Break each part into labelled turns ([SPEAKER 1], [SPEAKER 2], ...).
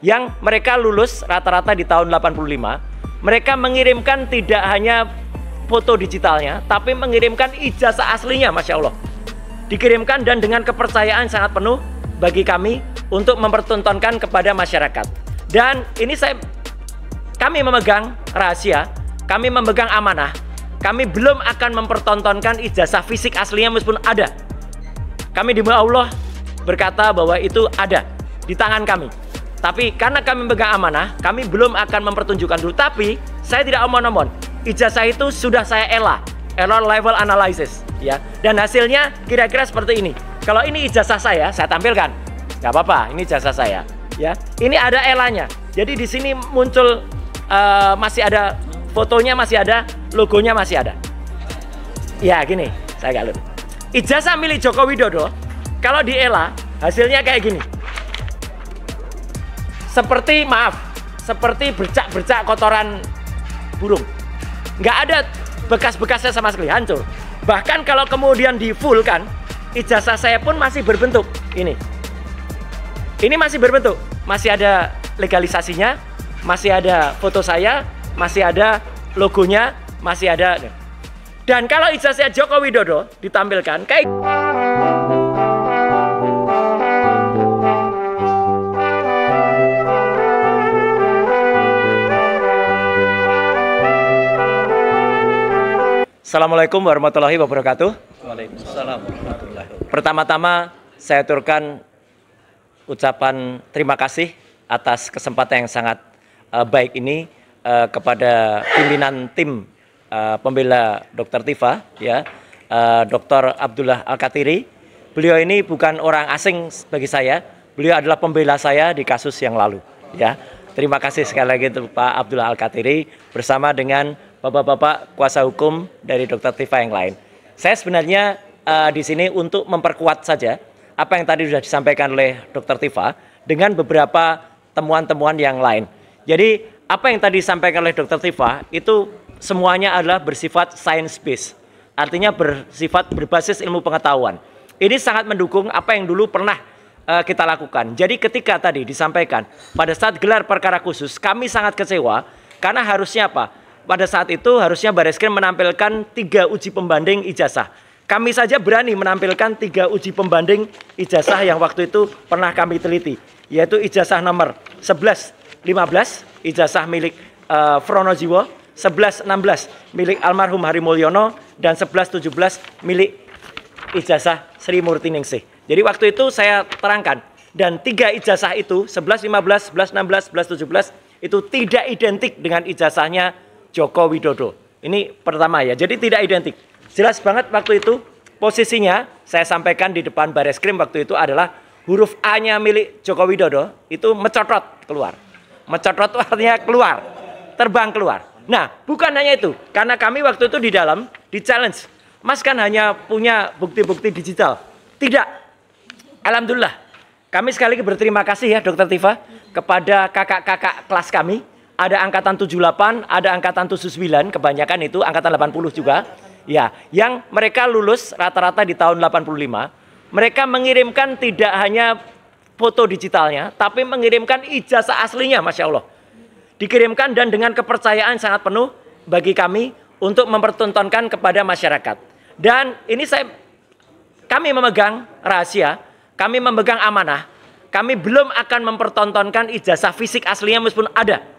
[SPEAKER 1] yang mereka lulus rata-rata di tahun 85, mereka mengirimkan tidak hanya foto digitalnya, tapi mengirimkan ijazah aslinya, Masya Allah. Dikirimkan dan dengan kepercayaan sangat penuh bagi kami untuk mempertontonkan kepada masyarakat. Dan ini kami memegang rahasia, kami memegang amanah, kami belum akan mempertontonkan ijazah fisik aslinya meskipun ada. Kami di Allah berkata bahwa itu ada di tangan kami. Tapi karena kami memegang amanah, kami belum akan mempertunjukkan dulu. Tapi saya tidak omon-omon. Ijazah itu sudah saya error level analysis, ya. Dan hasilnya kira-kira seperti ini. Kalau ini ijazah saya tampilkan. Nggak apa-apa, ini ijazah saya, ya. Ini ada elanya. Jadi di sini muncul masih ada fotonya, masih ada logonya, masih ada. Ya gini, saya galur. Ijazah milik Joko Widodo, kalau di ELA hasilnya kayak gini. Seperti bercak-bercak kotoran burung. Nggak ada bekas-bekasnya sama sekali, hancur. Bahkan kalau kemudian di full kan, ijazah saya pun masih berbentuk ini. Ini masih berbentuk, masih ada legalisasinya, masih ada foto saya, masih ada logonya, masih ada. Dan kalau ijazah Joko Widodo ditampilkan kayak Assalamualaikum warahmatullahi wabarakatuh.
[SPEAKER 2] Waalaikumsalam warahmatullahi wabarakatuh.
[SPEAKER 1] Pertama-tama saya aturkan ucapan terima kasih atas kesempatan yang sangat baik ini kepada pimpinan tim pembela Dr. Tifa, ya, Dr. Abdullah Al-Katiri. Beliau ini bukan orang asing bagi saya. Beliau adalah pembela saya di kasus yang lalu, ya. Terima kasih sekali lagi untuk Pak Abdullah Al-Katiri bersama dengan bapak-bapak kuasa hukum dari Dr. Tifa yang lain. Saya sebenarnya di sini untuk memperkuat saja apa yang tadi sudah disampaikan oleh Dr. Tifa dengan beberapa temuan-temuan yang lain. Jadi apa yang tadi disampaikan oleh Dr. Tifa itu semuanya adalah bersifat science based, artinya bersifat berbasis ilmu pengetahuan. Ini sangat mendukung apa yang dulu pernah kita lakukan. Jadi ketika tadi disampaikan pada saat gelar perkara khusus, kami sangat kecewa karena harusnya apa? Pada saat itu harusnya Bareskrim menampilkan 3 uji pembanding ijazah. Kami saja berani menampilkan 3 uji pembanding ijazah yang waktu itu pernah kami teliti, yaitu ijazah nomor 1115, ijazah milik Fronojiwo, 1116 milik almarhum Hari Mulyono, dan 1117 milik ijazah Sri Murtiningsih. Jadi waktu itu saya terangkan, dan 3 ijazah itu 1115, 1116, 1117 itu tidak identik dengan ijazahnya Joko Widodo. Ini pertama ya, jadi tidak identik. Jelas banget waktu itu posisinya saya sampaikan di depan Bareskrim waktu itu adalah huruf A-nya milik Joko Widodo itu mencotot keluar. Mencotot itu artinya keluar, terbang keluar. Nah, bukan hanya itu, karena kami waktu itu di dalam di challenge, Mas kan hanya punya bukti-bukti digital. Tidak. Alhamdulillah. Kami sekali lagi berterima kasih ya Dr. Tifa kepada kakak-kakak kelas kami. Ada angkatan 78, ada angkatan 79, kebanyakan itu angkatan 80 juga. Ya, yang mereka lulus rata-rata di tahun 85. Mereka mengirimkan tidak hanya foto digitalnya, tapi mengirimkan ijazah aslinya, Masya Allah. Dikirimkan dan dengan kepercayaan sangat penuh bagi kami untuk mempertontonkan kepada masyarakat. Dan ini kami memegang rahasia, kami memegang amanah, kami belum akan mempertontonkan ijazah fisik aslinya meskipun ada.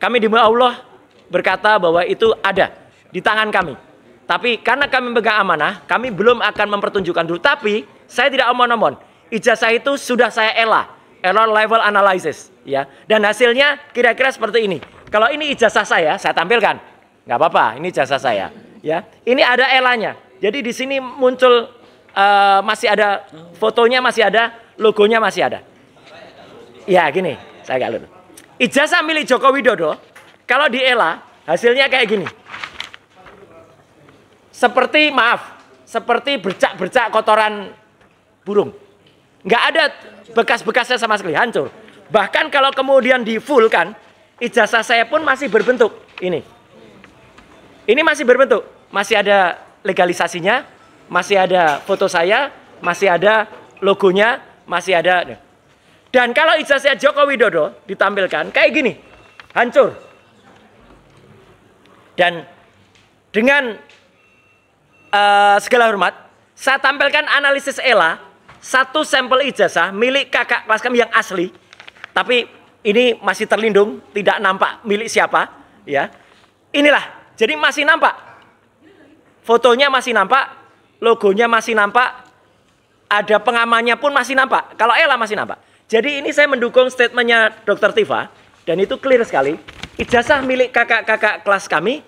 [SPEAKER 1] Kami di Allah berkata bahwa itu ada di tangan kami. Tapi karena kami memegang amanah, kami belum akan mempertunjukkan dulu. Tapi saya tidak omon-omon. Ijazah itu sudah saya error level analysis, ya. Dan hasilnya kira-kira seperti ini. Kalau ini ijazah saya tampilkan. Nggak apa-apa, ini ijazah saya, ya. Ini ada elanya. Jadi di sini muncul masih ada fotonya, masih ada logonya, masih ada. Ya gini, saya galur. Ijazah milik Joko Widodo, kalau di ELA hasilnya kayak gini. Seperti bercak-bercak kotoran burung. Nggak ada bekas-bekasnya sama sekali, hancur. Bahkan kalau kemudian di full kan, ijazah saya pun masih berbentuk ini. Ini masih berbentuk, masih ada legalisasinya, masih ada foto saya, masih ada logonya, masih ada. Dan kalau ijazah Joko Widodo ditampilkan kayak gini, hancur. Dan dengan segala hormat, saya tampilkan analisis ELA, satu sampel ijazah milik kakak kelas kami yang asli, tapi ini masih terlindung, tidak nampak milik siapa, ya. Inilah, jadi masih nampak, fotonya masih nampak, logonya masih nampak, ada pengamannya pun masih nampak. Kalau ELA masih nampak. Jadi ini saya mendukung statementnya Dr. Tifa, dan itu clear sekali. Ijazah milik kakak-kakak kelas kami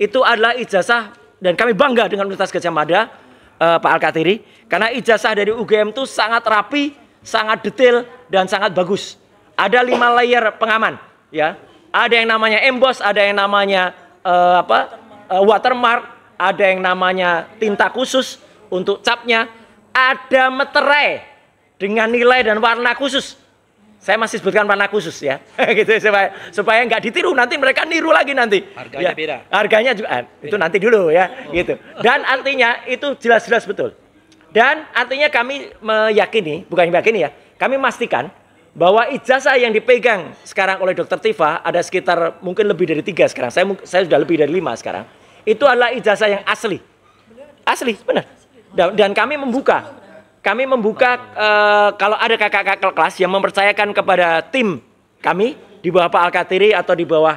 [SPEAKER 1] itu adalah ijazah, dan kami bangga dengan Universitas Gadjah Mada, Pak Al-Kathiri, karena ijazah dari UGM itu sangat rapi, sangat detail, dan sangat bagus. Ada 5 layer pengaman, ya. Ada yang namanya emboss, ada yang namanya watermark, ada yang namanya tinta khusus untuk capnya, ada meterai dengan nilai dan warna khusus. Saya masih sebutkan warna khusus ya, gitu supaya nggak ditiru, nanti mereka niru lagi nanti.
[SPEAKER 2] Harganya
[SPEAKER 1] ya,
[SPEAKER 2] beda.
[SPEAKER 1] Harganya juga itu nanti dulu ya, gitu. Dan artinya itu jelas-jelas betul. Dan artinya kami meyakini, bukan meyakini ya, kami memastikan bahwa ijazah yang dipegang sekarang oleh Dr. Tifa ada sekitar mungkin lebih dari 3 sekarang. Saya sudah lebih dari 5 sekarang. Itu adalah ijazah yang asli, asli benar. Dan kami membuka. Kalau ada kakak-kakak kelas yang mempercayakan kepada tim kami di bawah Pak Al-Kathiri atau di bawah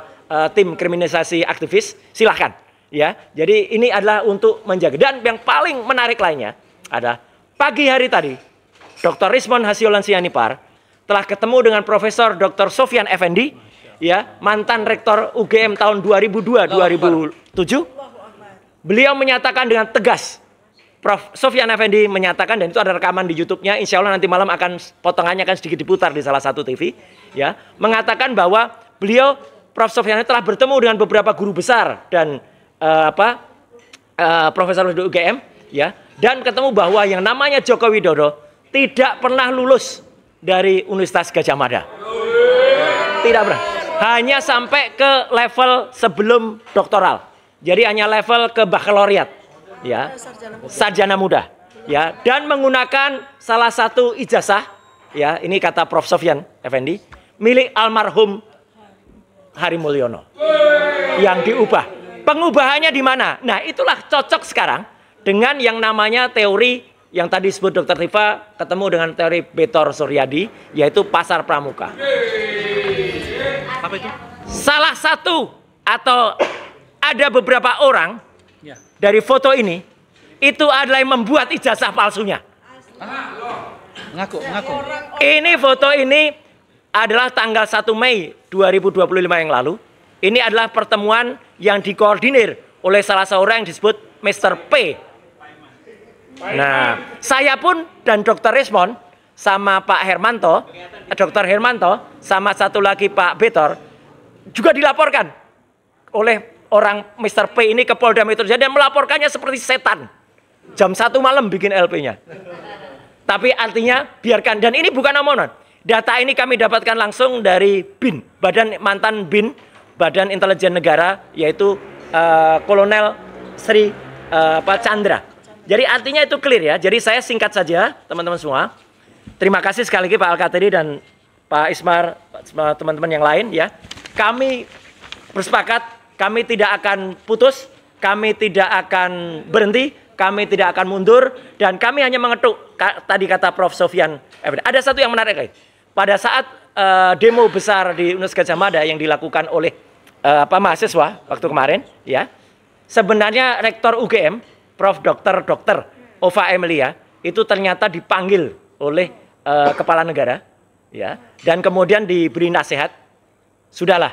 [SPEAKER 1] tim kriminalisasi aktivis, silahkan. Ya, jadi ini adalah untuk menjaga. Dan yang paling menarik lainnya adalah pagi hari tadi, Dr. Rismon Hasyolan Sianipar telah ketemu dengan Profesor Dr. Sofyan Effendi, ya, mantan rektor UGM tahun 2002-2007. Beliau menyatakan dengan tegas. Prof. Sofyan Effendi menyatakan, dan itu ada rekaman di YouTube-nya, insya Allah nanti malam potongannya akan sedikit diputar di salah satu TV, ya, mengatakan bahwa beliau, Prof. Sofyan telah bertemu dengan beberapa guru besar dan profesor di UGM, ya, dan ketemu bahwa yang namanya Joko Widodo tidak pernah lulus dari Universitas Gadjah Mada, tidak pernah, hanya sampai ke level sebelum doktoral, jadi hanya level ke bakaloriat. Ya, sarjana muda, ya, dan menggunakan salah satu ijazah, ya, ini kata Prof. Sofyan Effendi, milik almarhum Hari Mulyono, yang diubah. Pengubahannya di mana? Nah, itulah cocok sekarang dengan yang namanya teori yang tadi disebut Dr. Tifa, ketemu dengan teori Betor Suryadi, yaitu pasar pramuka.
[SPEAKER 2] Apa itu?
[SPEAKER 1] Salah satu atau ada beberapa orang dari foto ini, itu adalah yang membuat ijazah palsunya.
[SPEAKER 2] Ngaku.
[SPEAKER 1] Ini foto ini adalah tanggal 1 Mei 2025 yang lalu. Ini adalah pertemuan yang dikoordinir oleh salah seorang yang disebut Mr. P. Nah, saya pun dan Dr. Rismon sama Pak Hermanto, Dr. Hermanto, sama satu lagi Pak Betor, juga dilaporkan oleh orang Mr. P ini ke Polda Metro Jaya dan melaporkannya seperti setan. Jam 1 malam bikin LP-nya. Tapi artinya biarkan, dan ini bukan omongan. Data ini kami dapatkan langsung dari BIN, mantan BIN, Badan Intelijen Negara, yaitu Kolonel Sri Chandra. Jadi artinya itu clear ya. Jadi saya singkat saja teman-teman semua. Terima kasih sekali lagi Pak Al-Kathiri dan Pak Ismar, teman-teman yang lain ya. Kami bersepakat, kami tidak akan putus, kami tidak akan berhenti, kami tidak akan mundur, dan kami hanya mengetuk, tadi kata Prof. Sofyan. Ada satu yang menarik, pada saat demo besar di Universitas Gadjah Mada yang dilakukan oleh mahasiswa waktu kemarin, ya, sebenarnya Rektor UGM, Prof. Dr. Ova Emilia, itu ternyata dipanggil oleh Kepala Negara, ya, dan kemudian diberi nasihat, sudahlah,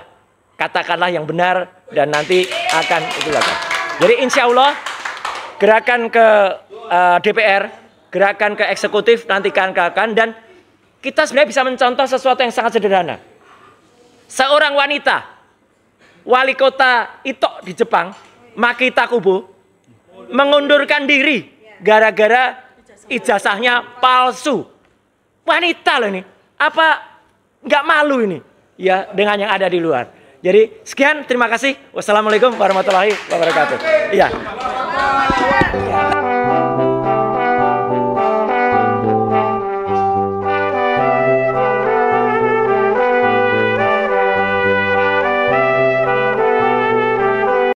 [SPEAKER 1] katakanlah yang benar dan nanti akan itu lakukan. Jadi insya Allah gerakan ke DPR, gerakan ke eksekutif nanti akan, dan kita sebenarnya bisa mencontoh sesuatu yang sangat sederhana. Seorang wanita, wali kota Ito di Jepang, Makita Kubo, mengundurkan diri gara-gara ijazahnya palsu. Wanita loh ini, apa nggak malu ini? Ya, dengan yang ada di luar. Jadi sekian, terima kasih. Wassalamualaikum warahmatullahi wabarakatuh. Iya.